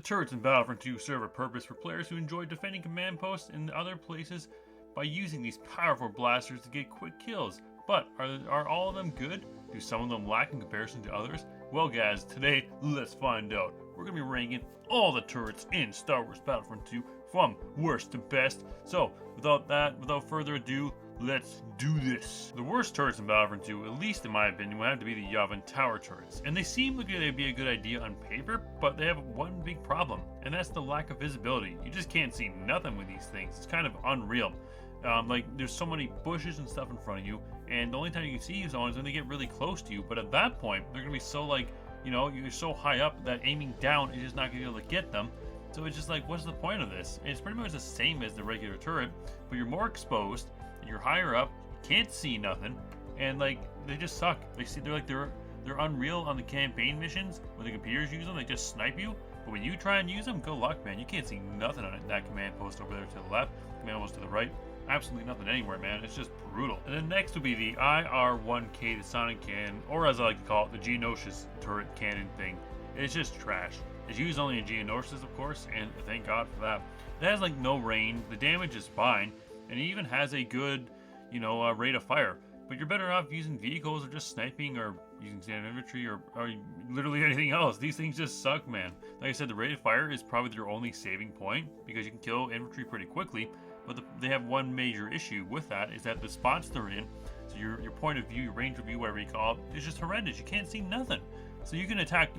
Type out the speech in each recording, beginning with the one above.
The turrets in Battlefront 2 serve a purpose for players who enjoy defending command posts and other places by using these powerful blasters to get quick kills. But are all of them good? Do some of them lack in comparison to others? Well guys, today let's find out. We're going to be ranking all the turrets in Star Wars Battlefront 2 from worst to best. So without further ado, let's do this. The worst turrets in Battlefront 2, at least in my opinion, would have to be the Yavin tower turrets. And they seem like they'd be a good idea on paper, but they have one big problem, and that's the lack of visibility. You just can't see nothing with these things. It's kind of unreal. Like there's so many bushes and stuff in front of you, and the only time you can see someone is when they get really close to you. But at that point, they're gonna be so you're so high up that aiming down is just not gonna be able to get them. So it's just like, what's the point of this? And it's pretty much the same as the regular turret, but you're more exposed, you're higher up, can't see nothing, and like they just suck. They're unreal on the campaign missions. When the computers use them, they just snipe you. But when you try and use them, good luck, man. You can't see nothing on that command post over there to the left, command post to the right. Absolutely nothing anywhere, man. It's just brutal. And then next would be the IR-1K, the Sonic Cannon, or as I like to call it, the Geonosis turret cannon thing. It's just trash. It's used only in Geonosis, of course, and thank God for that. It has like no range, the damage is fine, and it even has a good, rate of fire. But you're better off using vehicles or just sniping or using standard infantry or literally anything else. These things just suck, man. Like I said, the rate of fire is probably their only saving point because you can kill infantry pretty quickly. But they have one major issue with that, is that the spots they're in, so your point of view, your range of view, whatever you call it, is just horrendous. You can't see nothing. So you can attack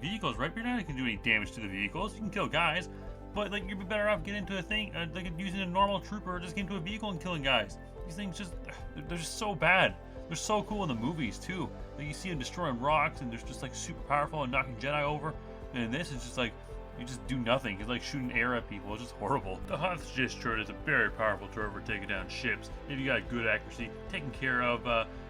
vehicles, right? But you're not going to do any damage to the vehicles. You can kill guys, but like you'd be better off getting into a thing, like using a normal trooper, or just getting into a vehicle and killing guys. These things they're just so bad. They're so cool in the movies too. Like you see them destroying rocks, and they're just like super powerful and knocking Jedi over. And in this, it's just like, you just do nothing. It's like shooting air at people. It's just horrible. The Hoth turret is a very powerful turret for taking down ships. If you got good accuracy, taking care of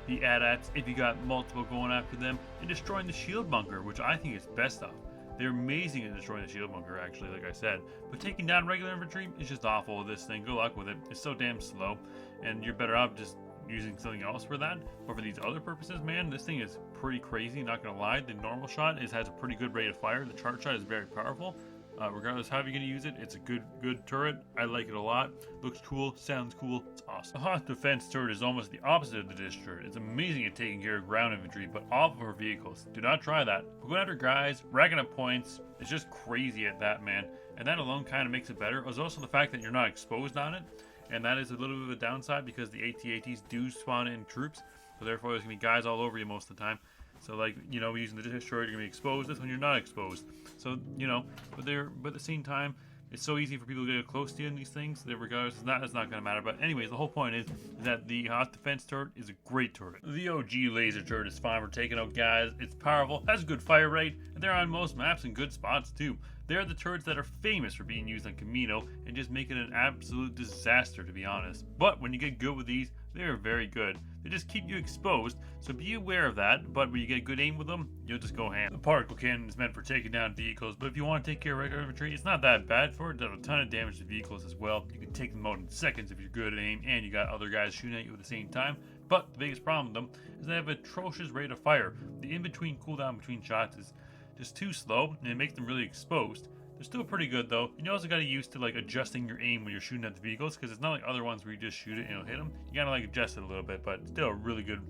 the AT-ATs, if you got multiple going after them, and destroying the shield bunker, which I think is best of. They're amazing at destroying the shield bunker, actually, like I said. But taking down regular infantry is just awful with this thing. Good luck with it. It's so damn slow, and you're better off just using something else for that. But for these other purposes, man, this thing is pretty crazy, not gonna lie. The normal shot has a pretty good rate of fire. The charge shot is very powerful. Regardless of how you're gonna use it, it's a good turret. I like it a lot. Looks cool, sounds cool, it's awesome. The Hoth defense turret is almost the opposite of the dish turret. It's amazing at taking care of ground infantry, but awful for vehicles. Do not try that. Going after guys, racking up points, it's just crazy at that, man. And that alone kind of makes it better. There's also the fact that you're not exposed on it, and that is a little bit of a downside because the AT-ATs do spawn in troops, so therefore there's gonna be guys all over you most of the time. So like, using the destroyer, you're gonna be exposed. This one you're not exposed. So, but at the same time, it's so easy for people to get close to you in these things that regardless, it's not gonna matter. But anyways, the whole point is that the Hoth defense turret is a great turret. The OG laser turret is fine for taking out guys. It's powerful, has a good fire rate, and they're on most maps in good spots too. They're the turrets that are famous for being used on Camino and just making an absolute disaster, to be honest. But when you get good with these, they are very good. They just keep you exposed, so be aware of that, but when you get good aim with them, you'll just go ham. The particle cannon is meant for taking down vehicles, but if you want to take care of regular infantry, it's not that bad for it. It does a ton of damage to vehicles as well. You can take them out in seconds if you're good at aim, and you got other guys shooting at you at the same time. But the biggest problem with them is they have an atrocious rate of fire. The in-between cooldown between shots is just too slow, and it makes them really exposed. They're still pretty good though. You also gotta used to like adjusting your aim when you're shooting at the vehicles, because it's not like other ones where you just shoot it and it'll hit them. You gotta like adjust it a little bit, but still a really good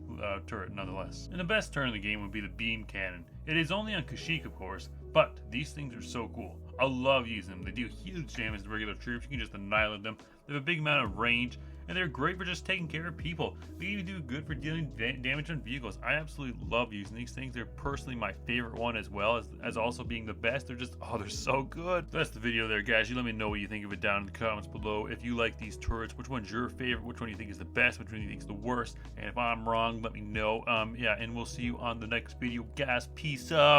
turret nonetheless. And the best turret in the game would be the beam cannon. It is only on Kashyyyk, of course, but these things are so cool. I love using them. They do huge damage to regular troops. You can just annihilate them. They have a big amount of range, and they're great for just taking care of people. They even do good for dealing damage on vehicles. I absolutely love using these things. They're personally my favorite one as well, as also being the best. They're just, they're so good. That's the video there, guys. You let me know what you think of it down in the comments below. If you like these turrets, which one's your favorite? Which one you think is the best? Which one you think is the worst? And if I'm wrong, let me know. Yeah, and we'll see you on the next video, guys. Peace out.